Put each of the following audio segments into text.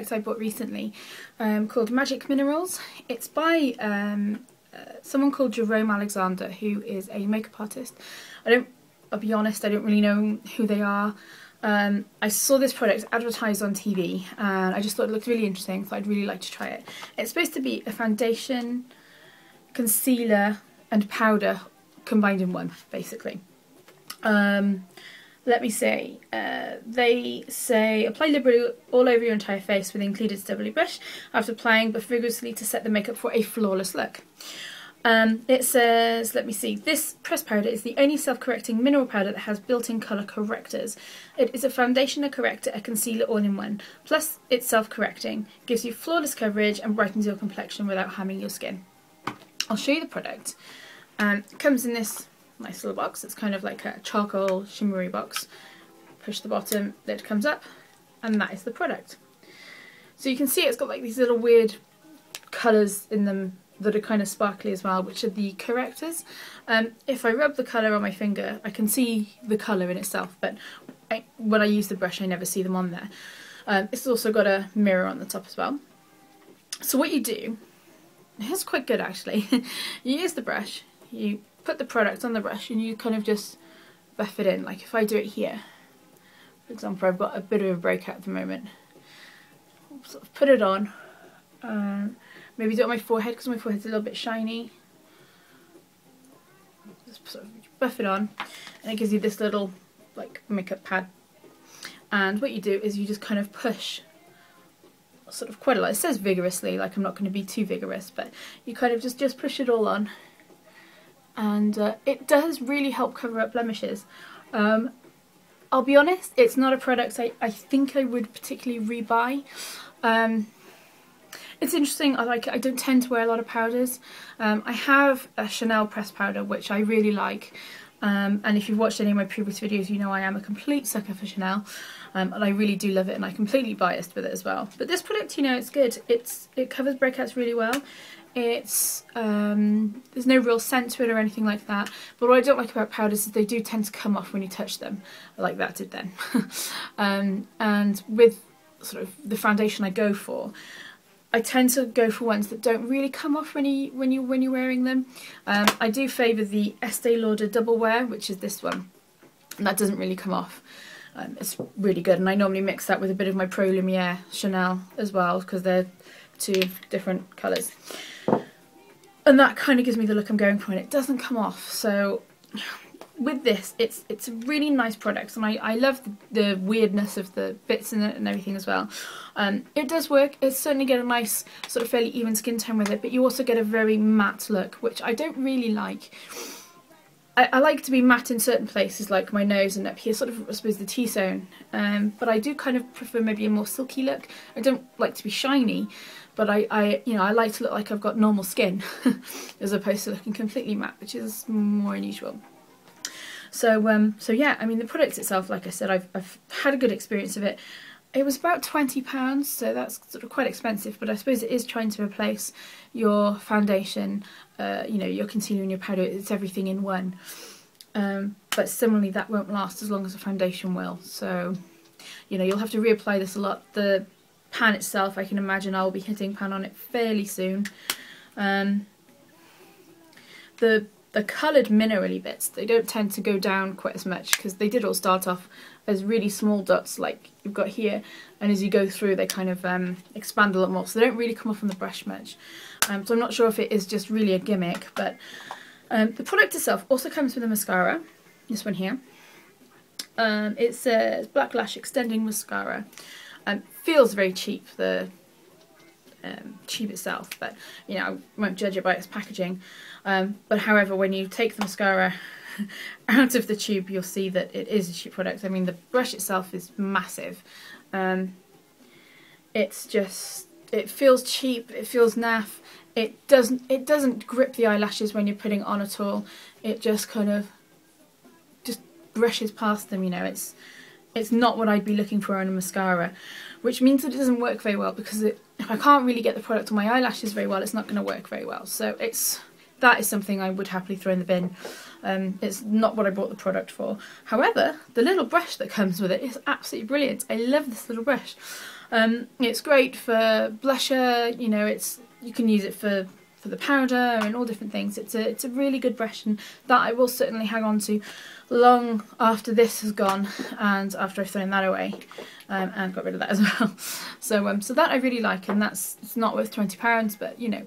product I bought recently called Magic Minerals. It's by someone called Jerome Alexander, who is a makeup artist. I'll be honest, I don't really know who they are. I saw this product advertised on TV and I just thought it looked really interesting, so I'd really like to try it. It's supposed to be a foundation, concealer and powder combined in one, basically. Let me see, they say apply liberally all over your entire face with the included stubbly brush after applying but vigorously to set the makeup for a flawless look. It says, let me see, this pressed powder is the only self-correcting mineral powder that has built-in colour correctors. It is a foundation, a corrector, a concealer all in one. Plus it's self-correcting, gives you flawless coverage and brightens your complexion without harming your skin. I'll show you the product. It comes in this nice little box. It's kind of like a charcoal shimmery box. Push the bottom, lid comes up, and that is the product. So you can see it's got like these little weird colours in them that are kind of sparkly as well, which are the correctors. If I rub the colour on my finger, I can see the colour in itself, but when I use the brush I never see them on there. It's also got a mirror on the top as well. So what you do, it's quite good actually, you use the brush, you put the product on the brush and you kind of just buff it in. Like if I do it here, for example, I've got a bit of a breakout at the moment, I'll sort of put it on, maybe do it on my forehead because my forehead's a little bit shiny. Just sort of buff it on and it gives you this little like makeup pad, and what you do is you just kind of push sort of quite a lot. It says vigorously, like I'm not going to be too vigorous, but you kind of just push it all on, and it does really help cover up blemishes. I'll be honest, it's not a product I think I would particularly rebuy. It's interesting, I like it. I don't tend to wear a lot of powders. I have a Chanel pressed powder which I really like, and if you've watched any of my previous videos you know I am a complete sucker for Chanel, and I really do love it and I'm completely biased with it as well. But this product, you know, it's good. It covers breakouts really well. It's there's no real scent to it or anything like that, but what I don't like about powders is they do tend to come off when you touch them, like that did then. And with sort of the foundation I go for, I tend to go for ones that don't really come off when you're wearing them. I do favour the Estee Lauder Double Wear, which is this one, and that doesn't really come off. It's really good, and I normally mix that with a bit of my Pro Lumiere Chanel as well because they're two different colours. And that kind of gives me the look I'm going for, and it doesn't come off. So with this, it's a really nice product, and I love the weirdness of the bits in it and everything as well. It does work. It's certainly get a nice sort of fairly even skin tone with it, but you also get a very matte look, which I don't really like. I like to be matte in certain places, like my nose and up here, sort of I suppose the T-zone, but I do kind of prefer maybe a more silky look. I don't like to be shiny, but I you know, I like to look like I've got normal skin as opposed to looking completely matte, which is more unusual. So so yeah, I mean the product itself, like I said, I've had a good experience of it. It was about £20, so that's sort of quite expensive, but I suppose it is trying to replace your foundation, you know, your concealer and your powder. It's everything in one. But similarly, that won't last as long as the foundation will. So, you know, you'll have to reapply this a lot. The pan itself, I can imagine I'll be hitting pan on it fairly soon. The coloured minerally bits, they don't tend to go down quite as much because they did all start off as really small dots like you've got here, and as you go through they kind of expand a lot more, so they don't really come off on the brush much. So I'm not sure if it is just really a gimmick, but the product itself also comes with a mascara, this one here. It says Black Lash Extending Mascara. Feels very cheap, the tube itself, but you know, I won't judge it by its packaging. But however, when you take the mascara out of the tube, you'll see that it is a cheap product. I mean, the brush itself is massive. It's just, it feels cheap, it feels naff. It doesn't grip the eyelashes when you're putting it on at all. It just kind of just brushes past them, you know. It's not what I'd be looking for in a mascara, which means that it doesn't work very well, because if I can't really get the product on my eyelashes very well, it's not going to work very well. So that is something I would happily throw in the bin. It's not what I bought the product for. However, the little brush that comes with it is absolutely brilliant. I love this little brush. It's great for blusher, you know, you can use it for the powder and all different things. It's a really good brush, and that I will certainly hang on to long after this has gone and after I've thrown that away, and got rid of that as well. So that I really like, and it's not worth £20, but you know,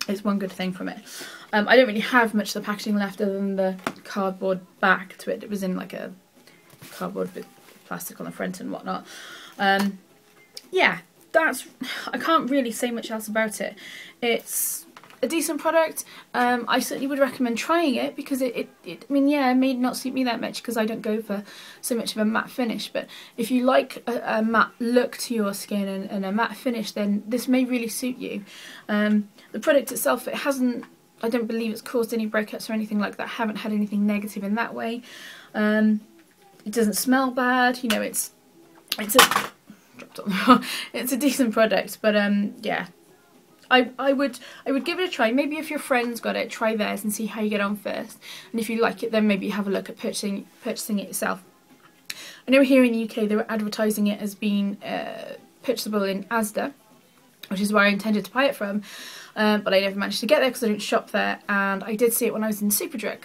it's one good thing from it. I don't really have much of the packaging left other than the cardboard back to it. It was in like a cardboard with plastic on the front and whatnot. Yeah, I can't really say much else about it. It's a decent product. I certainly would recommend trying it, because I mean, yeah, it may not suit me that much because I don't go for so much of a matte finish, but if you like a matte look to your skin and a matte finish, then this may really suit you. The product itself, I don't believe it's caused any breakouts or anything like that. I haven't had anything negative in that way. It doesn't smell bad, you know, it's a decent product, but yeah, I would give it a try. Maybe if your friend's got it, try theirs and see how you get on first, and if you like it, then maybe have a look at purchasing it yourself. I know here in the UK they were advertising it as being purchasable in Asda, which is where I intended to buy it from, but I never managed to get there because I don't shop there, and I did see it when I was in Superdrug.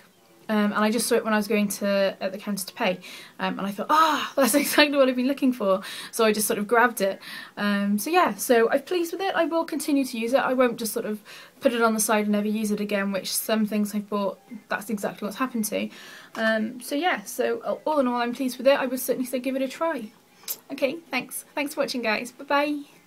And I just saw it when I was going at the counter to pay, and I thought, that's exactly what I've been looking for, so I just sort of grabbed it. So yeah, so I'm pleased with it. I will continue to use it. I won't just sort of put it on the side and never use it again, which some things I've bought, that's exactly what's happened to. So yeah, so all in all, I'm pleased with it. I would certainly say give it a try. Okay, thanks for watching, guys. Bye bye.